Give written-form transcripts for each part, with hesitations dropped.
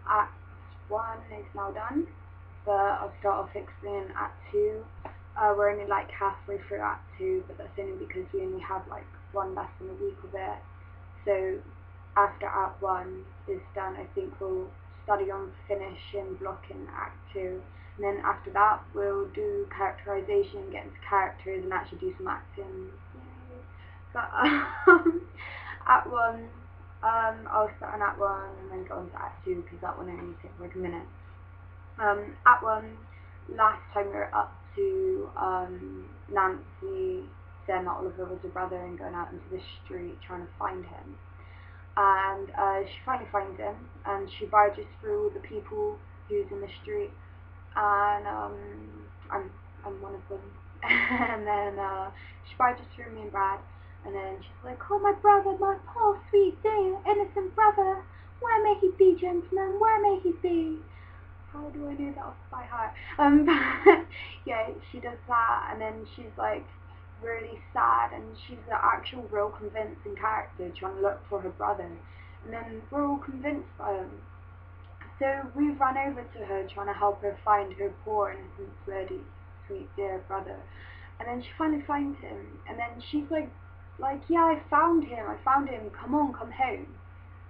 Act 1 is now done, but I'll start off explaining Act 2. We're only like halfway through Act 2, but that's only because we only have like one lesson a week of it. So after Act 1 is done, I think we'll study on finishing blocking Act 2. And then after that, we'll do characterization, get into characters, and actually do some acting. Yay. But Act 1, I'll start on Act 1 and then go on to Act 2 because that one only takes like a minute. Act 1, last time we were up to Nancy saying that Oliver was a brother and going out into the street trying to find him. And she finally finds him and she barges through all the people who's in the street, and I'm one of them. And then she barges through me and Brad, and then she's like, "Oh, my brother, my poor sweet dear innocent brother, where may he be, gentlemen, where may he be?" How do I know that off by heart? Yeah, she does that, and then she's like really sad, and she's the actual real convincing character trying to look for her brother, and then we're all convinced by him. So we run over to her trying to help her find her poor innocent sweet dear brother, and then she finally finds him, and then she's like, "Yeah, I found him, come on, come home."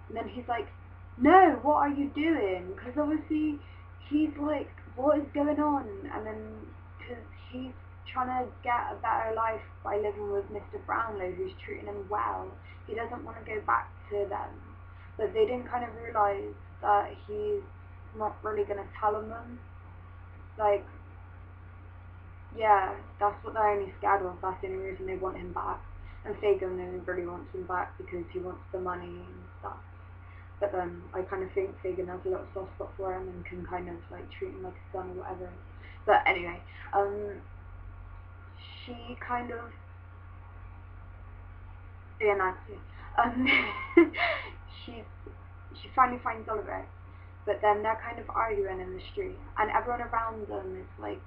And then he's like, "No, what are you doing?" Because obviously he's like, "What is going on?" And then because he's trying to get a better life by living with Mr. Brownlow, who's treating him well, he doesn't want to go back to them. But they didn't kind of realise that he's not really going to tell them. Like, yeah, that's what they're only scared of. That's the only reason they want him back. And Fagin only really wants him back because he wants the money and stuff. But then I kind of think Fagin has a little soft spot for him and can kind of like treat him like a son or whatever. But anyway, she kind of, yeah, Nancy, she finally finds Oliver, but then they're kind of arguing in the street, and everyone around them is like,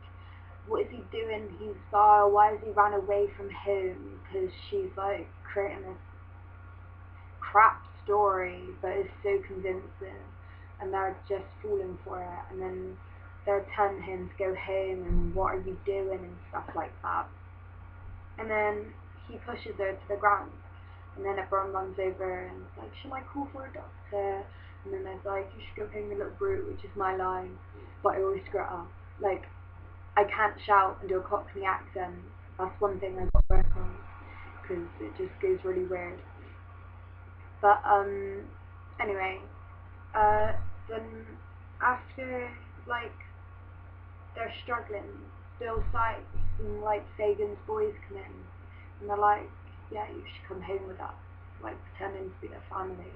"What is he doing? He's vile. Why has he run away from home?" Because she's like creating this crap story, but it's so convincing, and they're just falling for it, and then they're telling him to go home and what are you doing and stuff like that. And then he pushes her to the ground, and then everyone runs over and is like, "Shall I call for a doctor?" And then there's like, "You should go home, you little brute," which is my line, but I always screw it up. Like, I can't shout and do a Cockney accent. That's one thing I've got to work on, because it just goes really weird. But anyway, then after like they're struggling, Bill Sykes and like Fagin's boys come in, and they're like, "Yeah, you should come home with us," like pretending to be their family.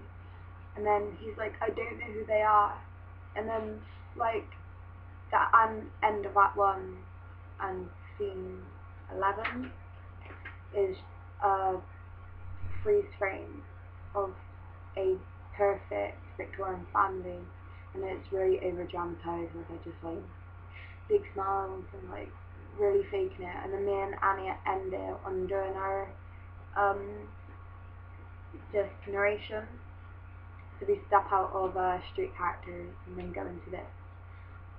And then he's like, "I don't know who they are." And then like that end of Act 1 and scene 11 is a freeze frame of a perfect Victorian family, and it's really over dramatized, where they're just like big smiles and like really faking it, and then me and Annie end it on doing our just narration. So we step out of street characters and then go into this,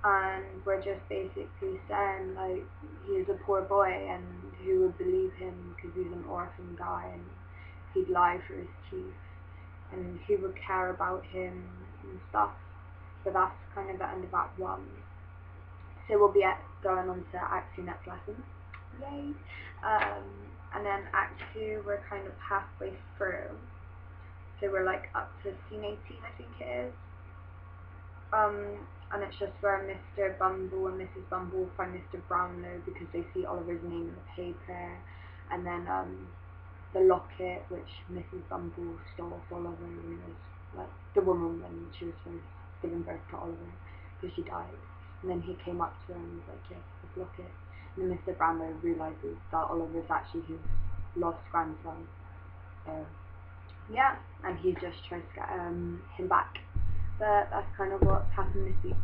and we're just basically saying like he's a poor boy and who would believe him because he's an orphan guy and he'd lie for his teeth, and who would care about him and stuff. So that's kind of the end of Act 1. So we'll be going on to Act 2 next lesson. Yay! And then Act 2 we're kind of halfway through. So we're like up to scene 18, I think it is. And it's just where Mr. Bumble and Mrs. Bumble find Mr. Brownlow because they see Oliver's name in the paper, and then the locket which Mrs. Bumble stole off Oliver when he was like the woman when she was first giving birth to Oliver because she died. And then he came up to her and was like, "Yes, this locket." And then Mr. Brownlow realizes that Oliver is actually his lost grandson. Yeah, and he just tries to get him back. But that's kind of what's happened this week.